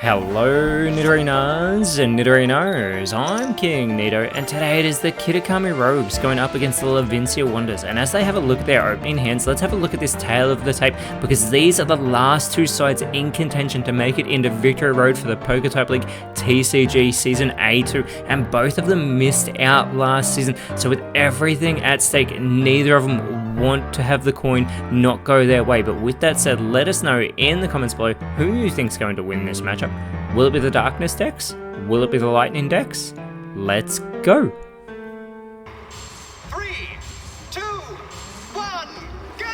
Hello Nidorinas and Nidorinos, I'm KingNido, and today it is the Kitakami Rogues going up against the Levincia Wonders. And as they have a look at their opening hands, let's have a look at this tail of the tape, because these are the last two sides in contention to make it into Victory Road for the PokeType League TCG Season A2, and both of them missed out last season. So with everything at stake, neither of them want to have the coin not go their way. But with that said, let us know in the comments below who you think's going to win this matchup. Will it be the Darkness decks? Will it be the Lightning decks? Let's go! 3, 2, 1, go!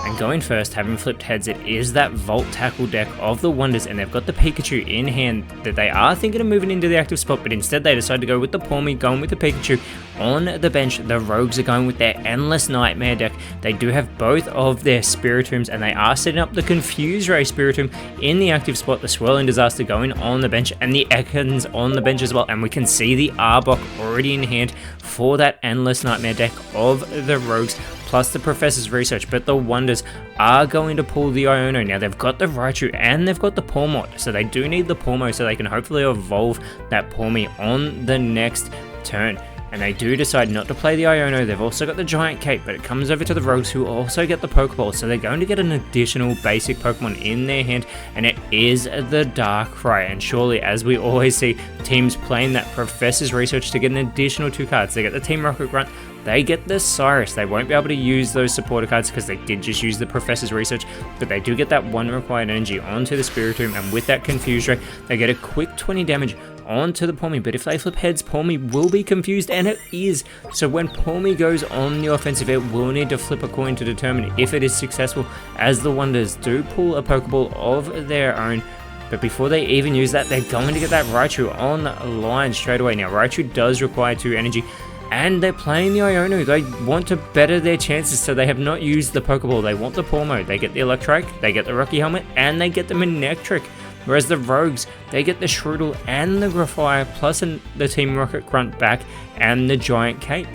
And going first, having flipped heads, it is that Volt Tackle deck of the Wonders, and they've got the Pikachu in hand that they are thinking of moving into the active spot, but instead they decide to go with the Pawmi, going with the Pikachu. On the bench, the Rogues are going with their Endless Nightmare deck. They do have both of their Spiritombs, and they are setting up the Confuse Ray Spiritomb in the active spot, the Swirling Disaster going on the bench, and the Ekans on the bench as well. And we can see the Arbok already in hand for that Endless Nightmare deck of the Rogues, plus the Professor's Research. But the Wonders are going to pull the Iono. Now they've got the Raichu and they've got the Pawmot, so they do need the Pawmo so they can hopefully evolve that Pawmi on the next turn. And they do decide not to play the Iono. They've also got the Giant Cape, but it comes over to the Rogues, who also get the Pokeball, so they're going to get an additional basic Pokemon in their hand, and it is the Darkrai. And surely, as we always see, teams playing that Professor's Research to get an additional 2 cards. They get the Team Rocket Grunt, they get the Cyrus. They won't be able to use those supporter cards because they did just use the Professor's Research, but they do get that 1 required energy onto the Spiritomb, and with that Confuse Ray, they get a quick 20 damage onto the Pawmi. But if they flip heads, Pawmi will be confused, and it is. So when Pawmi goes on the offensive, it will need to flip a coin to determine if it is successful, as the Wonders do pull a Pokeball of their own. But before they even use that, they're going to get that Raichu on line straight away. Now Raichu does require 2 energy, and they're playing the Iono. They want to better their chances, so they have not used the Pokeball. They want the Pawmo. They get the Electrike, they get the Rocky Helmet, and they get the Manectric. Whereas the Rogues, they get the Shroudle and the Grafire, plus the Team Rocket Grunt back and the Giant Cape.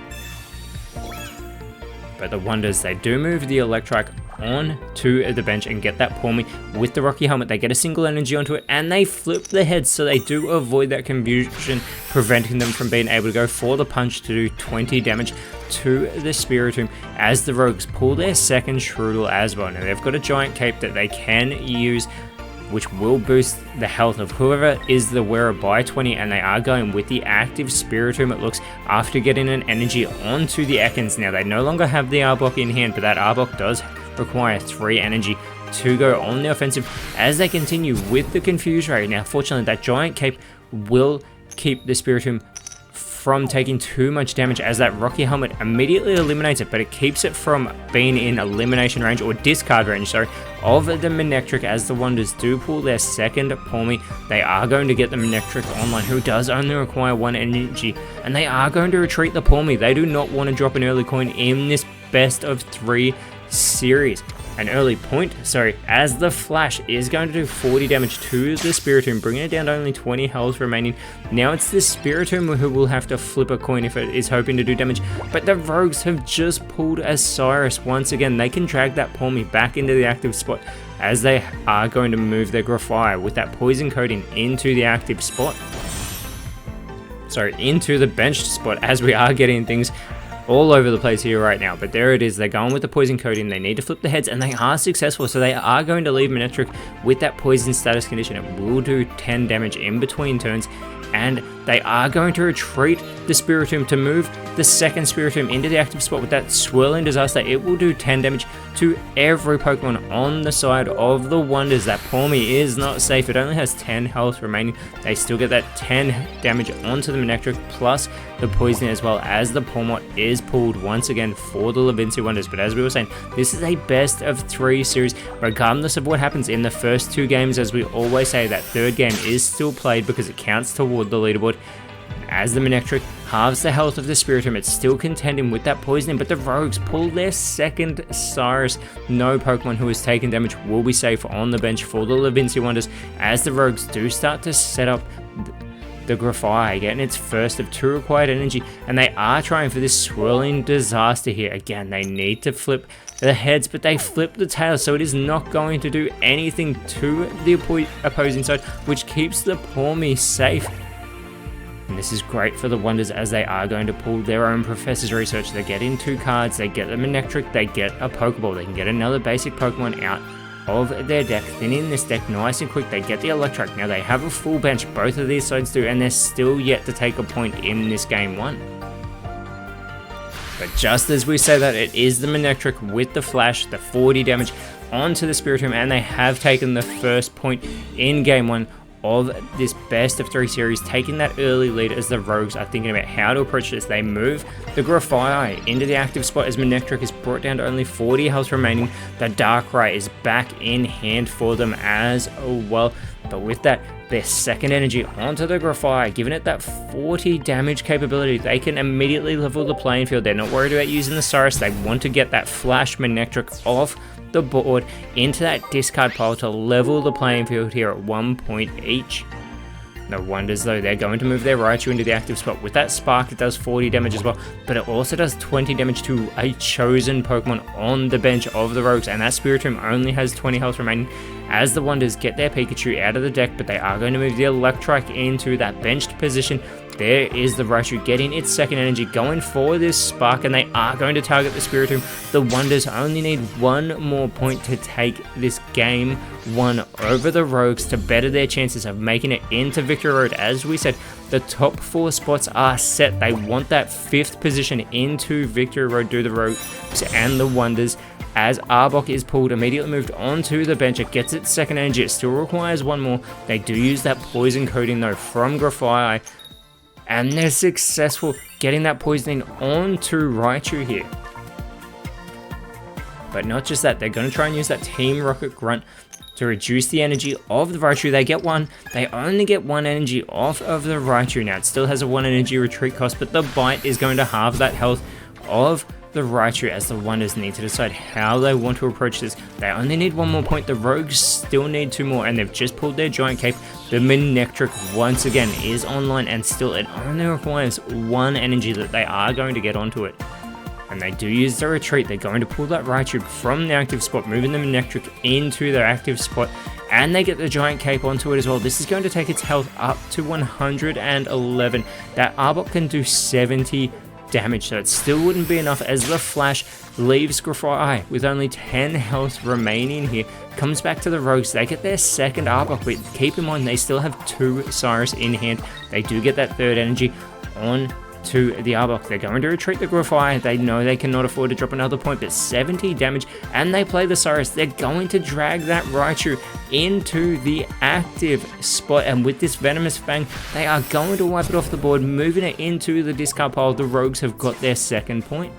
But the Wonders, they do move the Electrike on to the bench and get that Pawmi with the Rocky Helmet. They get a single energy onto it, and they flip the heads, so they do avoid that confusion, preventing them from being able to go for the punch to do 20 damage to the Spiritomb, as the Rogues pull their second Shroudle as well. Now they've got a Giant Cape that they can use, which will boost the health of whoever is the wearer by 20, and they are going with the active Spiritomb, it looks, after getting an energy onto the Ekans. Now they no longer have the Arbok in hand, but that Arbok does require 3 energy to go on the offensive as they continue with the Confuse Ray. Now fortunately that Giant Cape will keep the Spiritomb from taking too much damage, as that Rocky Helmet immediately eliminates it, but it keeps it from being in elimination range, or discard range, sorry, of the Manectric, as the Wonders do pull their second Pawmi. They are going to get the Manectric online, who does only require 1 energy, and they are going to retreat the Pawmi. They do not want to drop an early coin in this best of 3 series. An early point, sorry, as the Flash is going to do 40 damage to the Spiritomb, bringing it down to only 20 health remaining. Now it's the Spiritomb who will have to flip a coin if it is hoping to do damage, but the Rogues have just pulled a Cyrus once again. They can drag that Pawmi back into the active spot, as they are going to move their Grafire with that Poison Coating into the active spot. Sorry, into the bench spot, as we are getting things all over the place here right now. But there it is, they're going with the Poison Coating. They need to flip the heads, and they are successful, so they are going to leave Manectric with that Poison status condition. It will do 10 damage in between turns, and they are going to retreat the Spiritomb to move the second Spiritomb into the active spot with that Swirling Disaster. It will do 10 damage to every Pokemon on the side of the Wonders. That Pawmi is not safe. It only has 10 health remaining. They still get that 10 damage onto the Manectric, plus the poison, as well as the Pawmot is pulled once again for the Levincia Wonders. But as we were saying, this is a best of 3 series, regardless of what happens in the first 2 games. As we always say, that third game is still played because it counts toward the leaderboard. As the Manectric halves the health of the Spiritomb, it's still contending with that poisoning, but the Rogues pull their second Cyrus. No Pokemon who has taken damage will be safe on the bench for the Levincia Wonders, as the Rogues do start to set up the Grafai getting its first of 2 required energy, and they are trying for this swirling disaster here. Again, they need to flip the heads, but they flip the tails, so it is not going to do anything to the opposing side, which keeps the Pawmi safe. And this is great for the Wonders, as they are going to pull their own Professor's Research. They get in 2 cards, they get a Manectric, they get a Pokeball, they can get another basic Pokemon out of their deck, thinning this deck nice and quick. They get the Electric. Now they have a full bench, both of these sides do, and they're still yet to take a point in this game 1. But just as we say that, it is the Manectric with the flash, the 40 damage onto the Spiritomb, and they have taken the first point in game 1 of this best of 3 series, taking that early lead as the Rogues are thinking about how to approach this. They move the Grafai into the active spot as Manectric is brought down to only 40 health remaining. The Darkrai is back in hand for them as well, but with that, their second energy onto the Grafai, giving it that 40 damage capability. They can immediately level the playing field. They're not worried about using the Cyrus. They want to get that flash Manectric off the board into that discard pile to level the playing field here at 1 point each. The Wonders, though, they're going to move their Raichu into the active spot. With that Spark, it does 40 damage as well, but it also does 20 damage to a chosen Pokemon on the bench of the Rogues, and that Spiritomb only has 20 health remaining as the Wonders get their Pikachu out of the deck, but they are going to move the Electrike into that benched position. There is the Raichu getting its second energy, going for this Spark, and they are going to target the Spiritomb. The Wonders only need 1 more point to take this game 1 over the Rogues to better their chances of making it into Victory Road. As we said, the top 4 spots are set. They want that 5th position into Victory Road, do the Rogues and the Wonders. As Arbok is pulled, immediately moved onto the bench, it gets its second energy, it still requires 1 more. They do use that poison coating though from Grafai, and they're successful getting that poisoning onto Raichu here. But not just that, they're going to try and use that Team Rocket Grunt to reduce the energy of the Raichu. They get 1, they only get 1 energy off of the Raichu. Now it still has a 1 energy retreat cost, but the Bite is going to halve that health of the Raichu as the Wonders need to decide how they want to approach this. They only need 1 more point, the Rogues still need 2 more, and they've just pulled their Giant Cape. The Manectric once again is online, and still it only requires 1 energy that they are going to get onto it. And they do use the retreat. They're going to pull that Raichu from the active spot, moving the Manectric into their active spot, and they get the Giant Cape onto it as well. This is going to take its health up to 111. That Arbok can do 70 damage, so it still wouldn't be enough as the Flash leaves Grafai with only 10 health remaining here. Comes back to the Rogues. They get their second Arbok, but keep in mind they still have 2 Cyrus in hand. They do get that 3rd energy on to the Arbok. They're going to retreat the Grafai. They know they cannot afford to drop another point, but 70 damage, and they play the Cyrus. They're going to drag that Raichu into the active spot, and with this Venomous Fang, they are going to wipe it off the board, moving it into the discard pile. The Rogues have got their second point.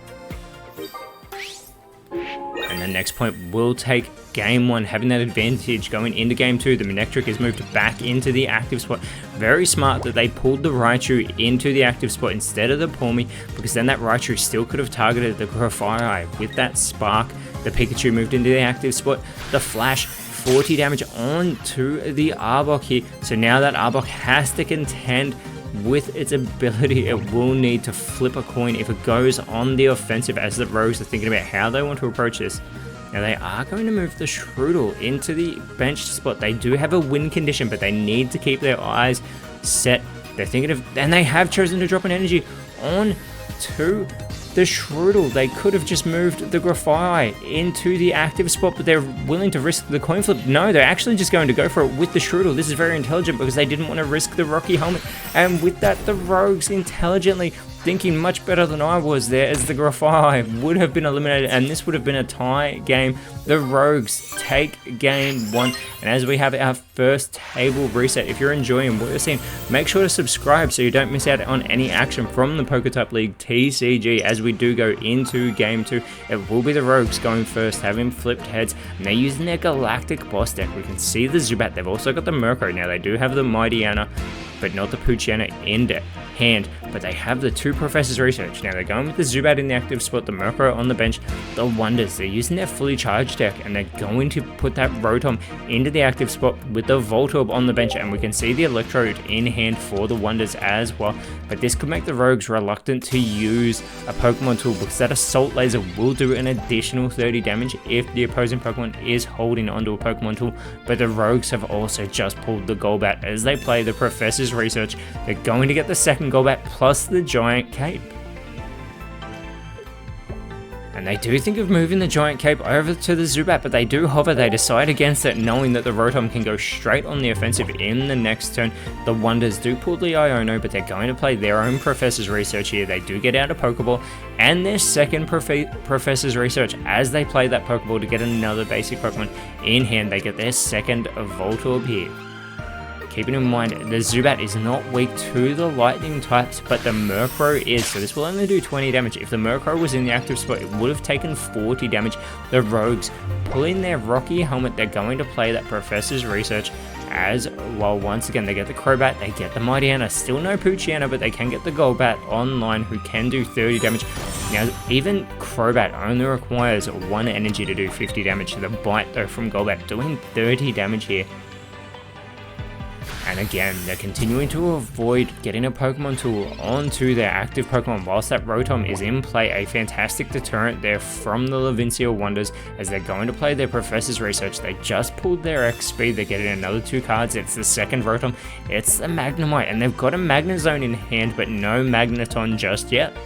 And the next point will take game 1, having that advantage going into game 2. The Manectric is moved back into the active spot. Very smart that they pulled the Raichu into the active spot instead of the Pawmi, because then that Raichu still could have targeted the Grafai. With that Spark, the Pikachu moved into the active spot. The Flash, 40 damage onto the Arbok here. So now that Arbok has to contend with its ability. It will need to flip a coin if it goes on the offensive, as the Rogues are thinking about how they want to approach this. Now they are going to move the Shroudle into the benched spot. They do have a win condition, but they need to keep their eyes set. They're thinking of, and they have chosen to drop an energy on to the Shroudle. They could have just moved the Grafai into the active spot, but they're willing to risk the coin flip. No, they're actually just going to go for it with the Shroudle. This is very intelligent because they didn't want to risk the Rocky Helmet. And with that, the Rogues intelligently thinking much better than I was there, as the Grafai would have been eliminated, and this would have been a tie game. The Rogues take game 1, and as we have our first table reset, if you're enjoying what you're seeing, make sure to subscribe so you don't miss out on any action from the PokeType League TCG as we do go into game 2. It will be the Rogues going first, having flipped heads, and they're using their Galactic Boss deck. We can see the Zubat. They've also got the Murkrow. Now they do have the Mightyena but not the Poochyena in hand. But they have the 2 Professor's Research. Now they're going with the Zubat in the active spot, the Murkrow on the bench, the Wonders. They're using their fully charged deck, and they're going to put that Rotom into the active spot with the Voltorb on the bench, and we can see the Electrode in hand for the Wonders as well. But this could make the Rogues reluctant to use a Pokemon tool, because that Assault Laser will do an additional 30 damage if the opposing Pokemon is holding onto a Pokemon tool. But the Rogues have also just pulled the Golbat as they play the Professor's Research. They're going to get the second Golbat plus the Giant Cape. And they do think of moving the Giant Cape over to the Zubat, but they do hover. They decide against it, knowing that the Rotom can go straight on the offensive in the next turn. The Wonders do pull the Iono, but they're going to play their own Professor's Research here. They do get out a Pokeball and their second Professor's Research as they play that Pokeball to get another basic Pokemon in hand. They get their second Voltorb here. Keeping in mind, the Zubat is not weak to the lightning types, but the Murkrow is, so this will only do 20 damage. If the Murkrow was in the active spot, it would have taken 40 damage. The Rogues pulling their Rocky Helmet, they're going to play that Professor's Research as well. Once again, they get the Crobat, they get the Mightyena, still no Poochyena, but they can get the Golbat online, who can do 30 damage. Now, even Crobat only requires 1 energy to do 50 damage. The Bite, though, from Golbat doing 30 damage here. And again, they're continuing to avoid getting a Pokemon tool onto their active Pokemon whilst that Rotom is in play. A fantastic deterrent there from the Levincia Wonders as they're going to play their Professor's Research. They just pulled their X speed. They're getting another 2 cards. It's the second Rotom. It's the Magnemite, and they've got a Magnezone in hand, but no Magneton just yet.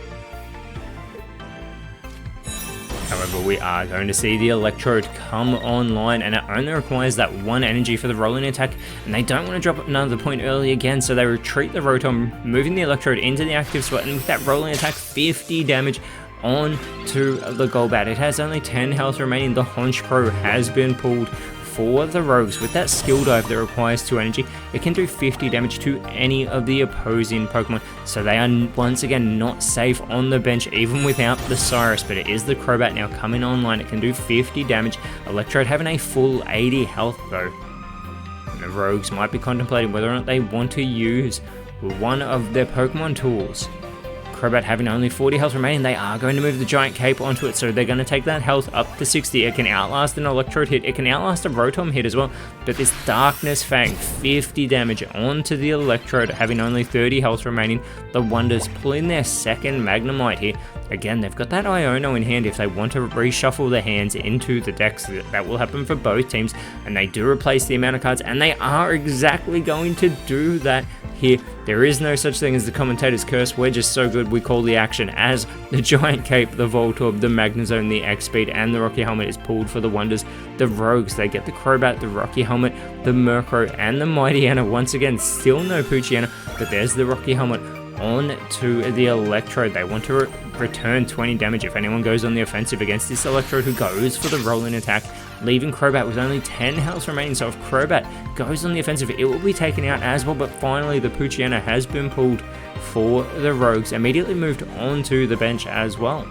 However, we are going to see the Electrode come online, and it only requires that 1 energy for the rolling attack, and they don't want to drop another point early again, so they retreat the Rotom, moving the Electrode into the active spot, and with that rolling attack, 50 damage on to the Golbat. It has only 10 health remaining. The Honchkrow has been pulled for the Rogues. With that skill dive that requires 2 energy, it can do 50 damage to any of the opposing Pokemon, so they are once again not safe on the bench even without the Cyrus. But it is the Crobat now coming online. It can do 50 damage. Electrode having a full 80 health though, and the Rogues might be contemplating whether or not they want to use one of their Pokemon tools. Crobat having only 40 health remaining, they are going to move the Giant Cape onto it, so they're going to take that health up to 60. It can outlast an Electrode hit, it can outlast a Rotom hit as well, but this Darkness Fang, 50 damage onto the Electrode, having only 30 health remaining. The Wonders pulling their second Magnemite here. Again, they've got that Iono in hand if they want to reshuffle their hands into the decks. That will happen for both teams, and they do replace the amount of cards, and they are exactly going to do that here. There is no such thing as the commentator's curse. We're just so good we call the action as the Giant Cape, the Voltorb, the Magnezone, the X-Speed, and the Rocky Helmet is pulled for the Wonders. The Rogues, they get the Crobat, the Rocky Helmet, the Murkrow, and the Mightyena. Once again, still no Poochyena, but there's the Rocky Helmet on to the Electrode. They want to return 20 damage if anyone goes on the offensive against this Electrode, who goes for the rolling attack, leaving Crobat with only 10 health remaining. So if Crobat goes on the offensive, it will be taken out as well. But finally, the Poochyena has been pulled for the Rogues, immediately moved onto the bench as well.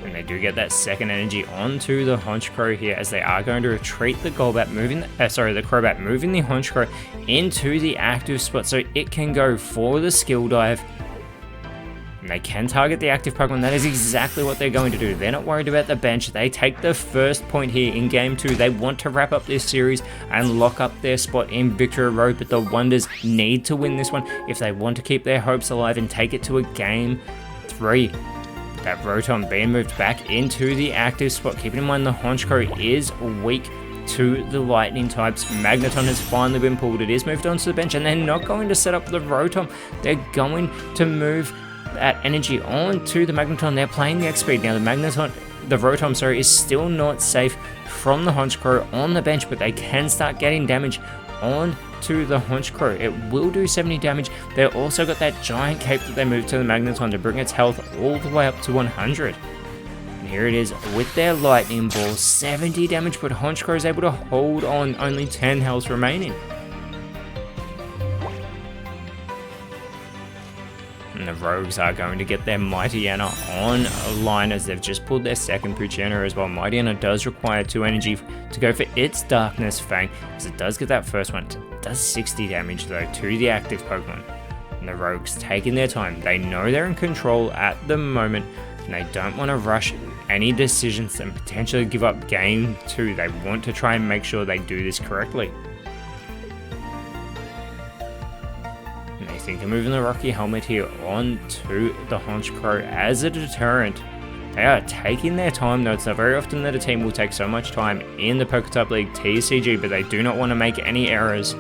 They do get that second energy onto the Honchkrow here as they are going to retreat the Golbat, moving the Crobat, moving the Honchkrow into the active spot so it can go for the skill dive. And they can target the active Pokemon. That is exactly what they're going to do. They're not worried about the bench. They take the first point here in Game 2. They want to wrap up this series and lock up their spot in Victory Road, but the Wonders need to win this one if they want to keep their hopes alive and take it to a Game 3. That Rotom being moved back into the active spot. Keeping in mind the Honchkrow is weak to the lightning types. Magneton has finally been pulled. It is moved onto the bench, and they're not going to set up the Rotom. They're going to move that energy onto the Magneton. They're playing the X-Speed. Now the Rotom, is still not safe from the Honchkrow on the bench, but they can start getting damage on to the Honchkrow. It will do 70 damage. They also got that Giant Cape that they moved to the Magneton to bring its health all the way up to 100. And here it is with their Lightning Ball, 70 damage, but Honchkrow is able to hold on, only 10 health remaining. And the the Rogues are going to get their Mighty Anna online as they've just pulled their second Poochyena as well. Mighty Anna does require 2 energy to go for its Darkness Fang, as it does get that first one. It does 60 damage though to the active Pokemon. And the Rogues taking their time. They know they're in control at the moment, and they don't want to rush any decisions and potentially give up game 2. They want to try and make sure they do this correctly. And they think of moving the Rocky Helmet here onto the Honchkrow as a deterrent. They are taking their time though. It's not very often that a team will take so much time in the PokeType League TCG, but they do not want to make any errors.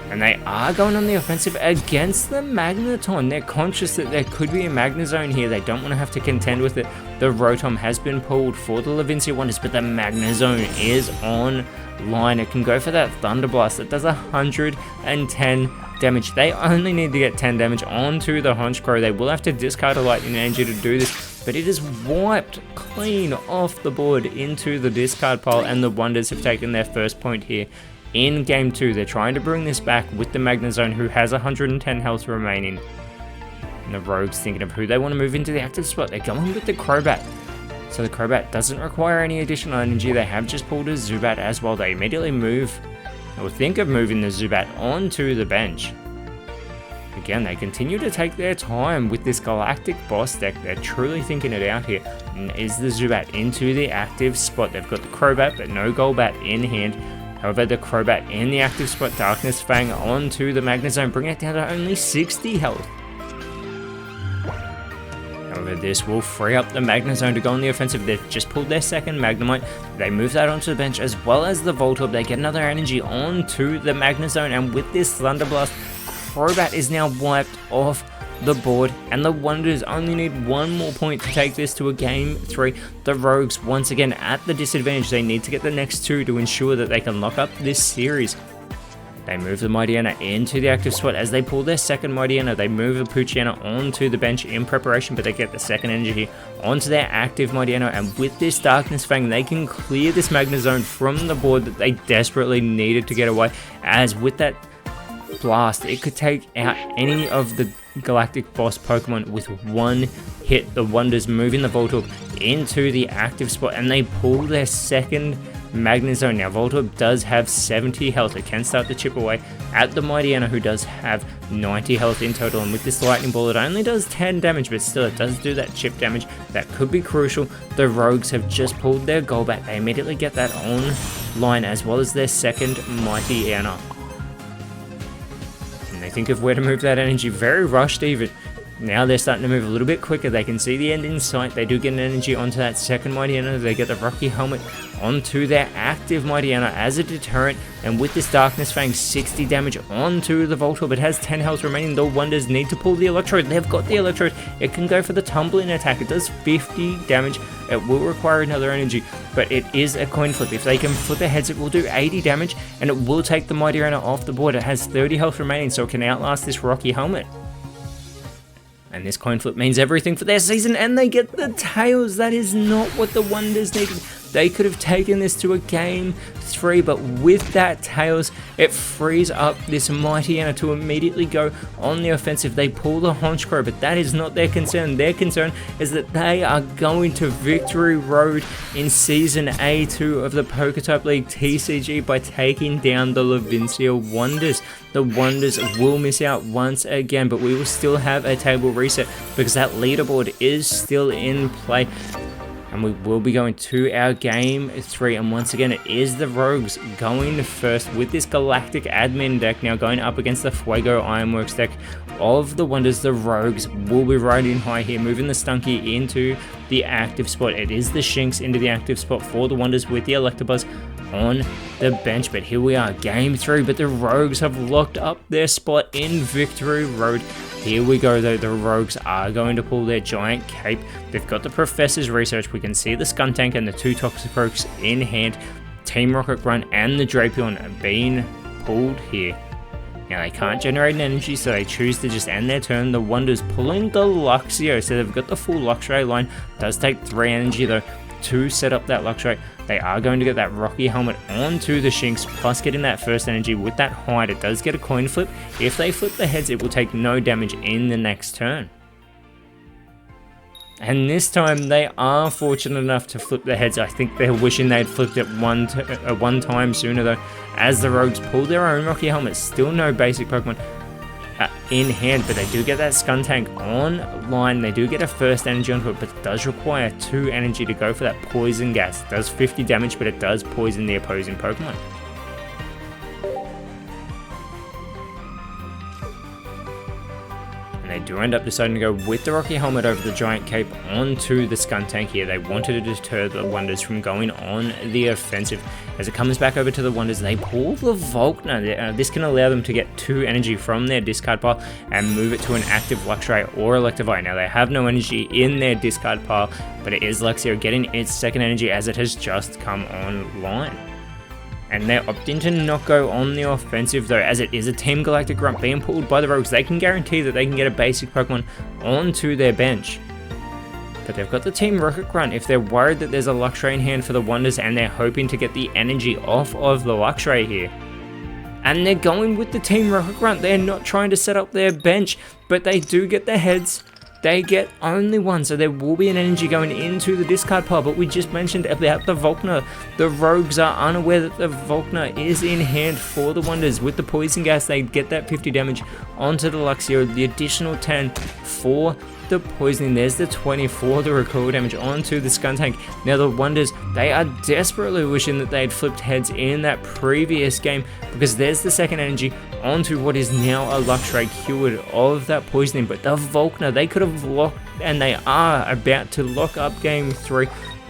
And they are going on the offensive against the Magneton. They're conscious that there could be a Magnezone here. They don't want to have to contend with it. The Rotom has been pulled for the Levincia Wonders, but the Magnezone is online. It can go for that Thunder Blast. It does 110 damage. They only need to get 10 damage onto the Honchkrow. They will have to discard a Lightning Energy to do this, but it is wiped clean off the board into the discard pile, and the Wonders have taken their first point here. In game 2, they're trying to bring this back with the Magnezone, who has 110 health remaining. And the Rogues thinking of who they want to move into the active spot. They're going with the Crobat. So the Crobat doesn't require any additional energy. They have just pulled a Zubat as well. They immediately move, or think of moving the Zubat onto the bench. Again, they continue to take their time with this Galactic Boss deck. They're truly thinking it out here. And is the Zubat into the active spot? They've got the Crobat, but no Golbat in hand. However, the Crobat in the active spot, Darkness Fang onto the Magnezone, bringing it down to only 60 health. However, this will free up the Magnezone to go on the offensive. They've just pulled their second Magnemite. They move that onto the bench as well as the Voltorb. They get another energy onto the Magnezone, and with this Thunder Blast, Crobat is now wiped off the board, and the Wonders only need 1 more point to take this to a game 3. The Rogues once again at the disadvantage. They need to get the next 2 to ensure that they can lock up this series. They move the Mighty Anna into the active spot as they pull their second Mighty Anna. They move the Poochyena onto the bench in preparation, but they get the second energy onto their active Mighty Anna, and with this Darkness Fang they can clear this Magnezone from the board that they desperately needed to get away, as with that blast it could take out any of the Galactic Boss Pokemon with 1 hit. The Wonders moving the Voltorb into the active spot, and they pull their second Magnezone. Now Voltorb does have 70 health. It can start to chip away at the Mighty Anna, who does have 90 health in total, and with this Lightning Ball it only does 10 damage, but still it does do that chip damage that could be crucial. The Rogues have just pulled their Golbat. They immediately get that online as well as their second Mighty Anna. They think of where to move that energy, very rushed even. Now they're starting to move a little bit quicker. They can see the end in sight. They do get an energy onto that second Mighty Anna. They get the Rocky Helmet onto their active Mighty Anna as a deterrent, and with this Darkness Fang, 60 damage onto the Voltorb. It has 10 health remaining. The Wonders need to pull the Electrode. They've got the Electrode. It can go for the Tumbling attack. It does 50 damage. It will require another energy, but it is a coin flip. If they can flip their heads, it will do 80 damage, and it will take the Mighty Anna off the board. It has 30 health remaining, so it can outlast this Rocky Helmet. And this coin flip means everything for their season, and they get the tails. That is not what the Wonders needed. They could have taken this to a game 3, but with that tails, it frees up this Mighty Anna to immediately go on the offensive. They pull the Honchkrow, but that is not their concern. Their concern is that they are going to victory road in Season A2 of the PokeType League TCG by taking down the Levincia Wonders. The Wonders will miss out once again, but we will still have a table reset because that leaderboard is still in play. And we will be going to our game 3, and once again it is the Rogues going first with this Galactic Admin deck, now going up against the Fuego Ironworks deck of the Wonders. The Rogues will be riding high here, moving the Stunky into the active spot. It is the Shinx into the active spot for the Wonders with the Electabuzz on the bench. But here we are, game 3, but the Rogues have locked up their spot in victory road. Here we go though, the Rogues are going to pull their giant cape. They've got the Professor's Research. We can see the Skuntank and the 2 Toxicroaks in hand. Team Rocket Grunt and the Drapion being pulled here. Now they can't generate an energy, so they choose to just end their turn. The Wonders pulling the Luxio, so they've got the full Luxray line. Does take 3 energy though to set up that Luxray. They are going to get that Rocky Helmet onto the Shinx, plus getting that first energy with that hide. It does get a coin flip. If they flip the heads, it will take no damage in the next turn. And this time they are fortunate enough to flip the heads. I think they're wishing they'd flipped it one time sooner though, as the Rogues pull their own Rocky Helmets. Still no basic Pokemon in hand, but they do get that Skuntank online. They do get a first energy onto it, but it does require 2 energy to go for that poison gas. It does 50 damage, but it does poison the opposing Pokemon. They do end up deciding to go with the Rocky Helmet over the Giant Cape onto the Skuntank here. They wanted to deter the Wonders from going on the offensive. As it comes back over to the Wonders, they pull the Volkner. This can allow them to get 2 energy from their discard pile and move it to an active Luxray or Electivire. Now they have no energy in their discard pile, but it is Luxio getting its second energy as it has just come online. And they're opting to not go on the offensive though, as it is a Team Galactic Grunt being pulled by the Rogues. They can guarantee that they can get a basic Pokemon onto their bench. But they've got the Team Rocket Grunt if they're worried that there's a Luxray in hand for the Wonders and they're hoping to get the energy off of the Luxray here. And they're going with the Team Rocket Grunt. They're not trying to set up their bench, but they do get the heads. They get only 1, so there will be an energy going into the discard pile, but we just mentioned about the Volkner. The Rogues are unaware that the Volkner is in hand for the Wonders. With the Poison Gas, they get that 50 damage onto the Luxio, the additional 10 for the poisoning. There's the 20 for the recoil damage onto the Skuntank. Now the Wonders, they are desperately wishing that they'd flipped heads in that previous game, because there's the second energy onto what is now a Luxray cured of that poisoning. But the Volkner, they could have locked, and they are about to lock up game 3,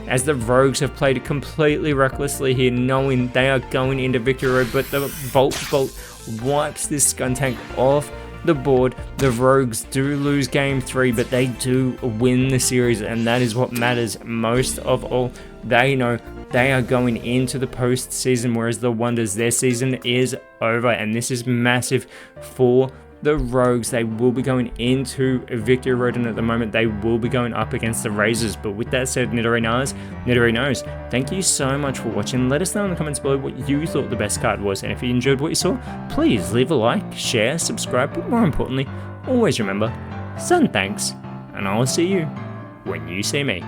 as the Rogues have played completely recklessly here, knowing they are going into victory road. But the Bolt wipes this Skuntank off the board. The Rogues do lose game 3, but they do win the series, and that is what matters most of all. They know they are going into the postseason, whereas the Wonders, their season is over, and this is massive for the Rogues. They will be going into a victory road, and at the moment they will be going up against the Razors. But with that said, Nidorinos, thank you so much for watching. Let us know in the comments below what you thought the best card was, and if you enjoyed what you saw, please leave a like, share, subscribe, but more importantly, always remember, sun thanks, and I'll see you when you see me.